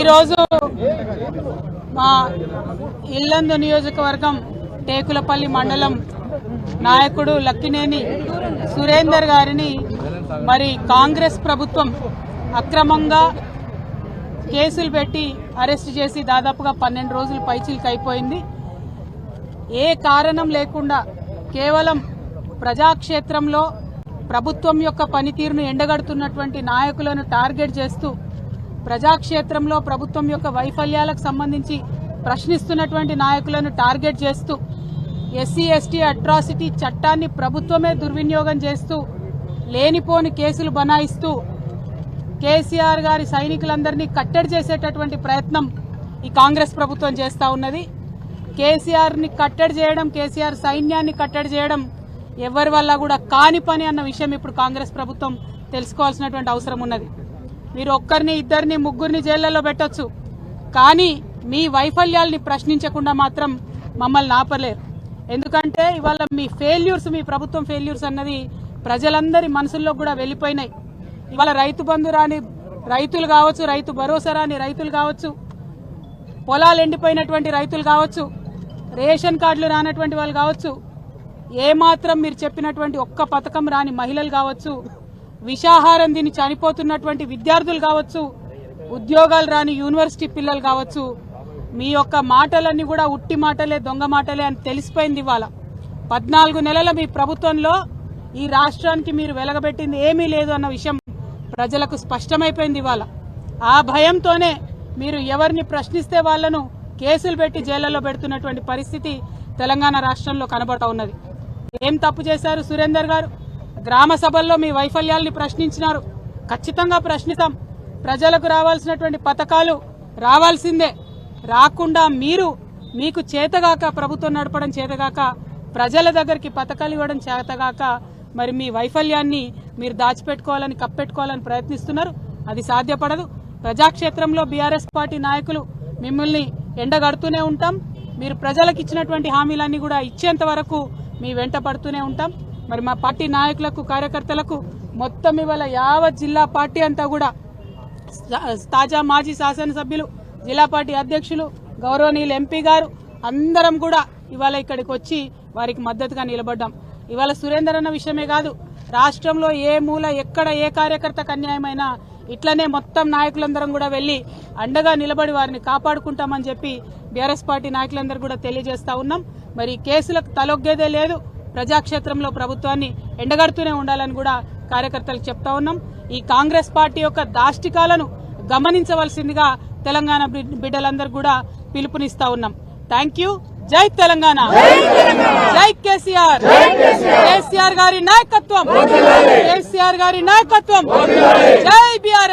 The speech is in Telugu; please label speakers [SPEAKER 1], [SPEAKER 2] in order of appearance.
[SPEAKER 1] ఈరోజు మా ఇల్లందు నియోజకవర్గం టేకులపల్లి మండలం నాయకుడు లక్కినేని సురేందర్ గారిని మరి కాంగ్రెస్ ప్రభుత్వం అక్రమంగా కేసులు పెట్టి అరెస్ట్ చేసి దాదాపుగా 12 రోజులు పైచిలకు అయిపోయింది. ఏ కారణం లేకుండా కేవలం ప్రజాక్షేత్రంలో ప్రభుత్వం యొక్క పనితీరును ఎండగడుతున్నటువంటి నాయకులను టార్గెట్ చేస్తూ ప్రజాక్షేత్రంలో ప్రభుత్వం యొక్క వైఫల్యాలకు సంబంధించి ప్రశ్నిస్తున్నటువంటి నాయకులను టార్గెట్ చేస్తూ ఎస్సీ ఎస్టీ అట్రాసిటీ చట్టాన్ని ప్రభుత్వమే దుర్వినియోగం చేస్తూ లేనిపోని కేసులు బనాయిస్తూ కేసీఆర్ గారి సైనికులందరినీ కట్టడి చేసేటటువంటి ప్రయత్నం ఈ కాంగ్రెస్ ప్రభుత్వం చేస్తా ఉన్నది. కేసీఆర్ ని కట్టడి చేయడం, కేసీఆర్ సైన్యాన్ని కట్టడి చేయడం ఎవరి వల్ల కూడా కాని పని అన్న విషయం ఇప్పుడు కాంగ్రెస్ ప్రభుత్వం తెలుసుకోవాల్సినటువంటి అవసరం ఉన్నది. మీరు ఒక్కరిని ఇద్దరిని ముగ్గురిని జైళ్లలో పెట్టొచ్చు, కానీ మీ వైఫల్యాల్ని ప్రశ్నించకుండా మాత్రం మమ్మల్ని ఆపలేరు. ఎందుకంటే ఇవాళ మీ ఫెయిల్యూర్స్, మీ ప్రభుత్వం ఫెయిల్యూర్స్ అన్నది ప్రజలందరి మనసుల్లో కూడా వెళ్లిపోయినాయి. ఇవాళ రైతు బంధు రాని రైతులు కావచ్చు, రైతు భరోసా రాని రైతులు కావచ్చు, పొలాలు ఎండిపోయినటువంటి రైతులు కావచ్చు, రేషన్ కార్డులు రానటువంటి వాళ్ళు కావచ్చు, ఏమాత్రం మీరు చెప్పినటువంటి ఒక్క పథకం రాని మహిళలు కావచ్చు, విషాహారం తిని చనిపోతున్నటువంటి విద్యార్థులు కావచ్చు, ఉద్యోగాలు రాని యూనివర్సిటీ పిల్లలు కావచ్చు, మీ యొక్క మాటలన్నీ కూడా ఉట్టి మాటలే, దొంగ మాటలే అని తెలిసిపోయింది. ఇవాళ 14 నెలల మీ ప్రభుత్వంలో ఈ రాష్ట్రానికి మీరు వెలగబెట్టింది ఏమీ లేదు అన్న విషయం ప్రజలకు స్పష్టమైపోయింది. ఇవాళ ఆ భయంతోనే మీరు ఎవరిని ప్రశ్నిస్తే వాళ్లను కేసులు పెట్టి జైళ్లలో పెడుతున్నటువంటి పరిస్థితి తెలంగాణ రాష్ట్రంలో కనబడతా ఉన్నది. ఏం తప్పు చేశారు సురేందర్ గారు? గ్రామ సభల్లో మీ వైఫల్యాల్ని ప్రశ్నించినారు. ఖచ్చితంగా ప్రశ్నిస్తాం. ప్రజలకు రావాల్సినటువంటి పథకాలు రావాల్సిందే. రాకుండా మీకు చేతగాక, ప్రభుత్వం నడపడం చేతగాక, ప్రజల దగ్గరికి పథకాలు ఇవ్వడం చేతగాక మరి మీ వైఫల్యాన్ని మీరు దాచిపెట్టుకోవాలని, కప్పెట్టుకోవాలని ప్రయత్నిస్తున్నారు. అది సాధ్యపడదు. ప్రజాక్షేత్రంలో బీఆర్ఎస్ పార్టీ నాయకులు మిమ్మల్ని ఎండగడుతూనే ఉంటాం. మీరు ప్రజలకు ఇచ్చినటువంటి హామీలన్నీ కూడా ఇచ్చేంత వరకు మీ వెంట పడుతూనే ఉంటాం. మరి మా పార్టీ నాయకులకు, కార్యకర్తలకు మొత్తం ఇవాళ యావత్ జిల్లా పార్టీ అంతా కూడా, తాజా మాజీ శాసనసభ్యులు, జిల్లా పార్టీ అధ్యక్షులు, గౌరవనీయులు ఎంపీ గారు అందరం కూడా ఇవాళ ఇక్కడికి వచ్చి వారికి మద్దతుగా నిలబడ్డాం. ఇవాళ సురేందర్ అన్న విషయమే కాదు, రాష్ట్రంలో ఏ మూల ఎక్కడ ఏ కార్యకర్తకు అన్యాయమైనా ఇట్లనే మొత్తం నాయకులందరం కూడా వెళ్లి అండగా నిలబడి వారిని కాపాడుకుంటామని చెప్పి బీఆర్ఎస్ పార్టీ నాయకులందరూ కూడా తెలియజేస్తా ఉన్నాం. మరి కేసులకు తలొగ్గేదే లేదు. ప్రజాక్షేత్రంలో ప్రభుత్వాన్ని ఎండగడుతూనే ఉండాలని కూడా కార్యకర్తలకు చెప్తా ఉన్నాం. ఈ కాంగ్రెస్ పార్టీ యొక్క దాష్టికాలను గమనించవలసిందిగా తెలంగాణ బిడ్డలందరూ కూడా పిలుపునిస్తా ఉన్నాం. Thank you. జై తెలంగాణ, జై కేసీఆర్. కేసీఆర్ గారి నాయకత్వం, కేసీఆర్ గారి నాయకత్వం. జై బీఆర్ఎస్.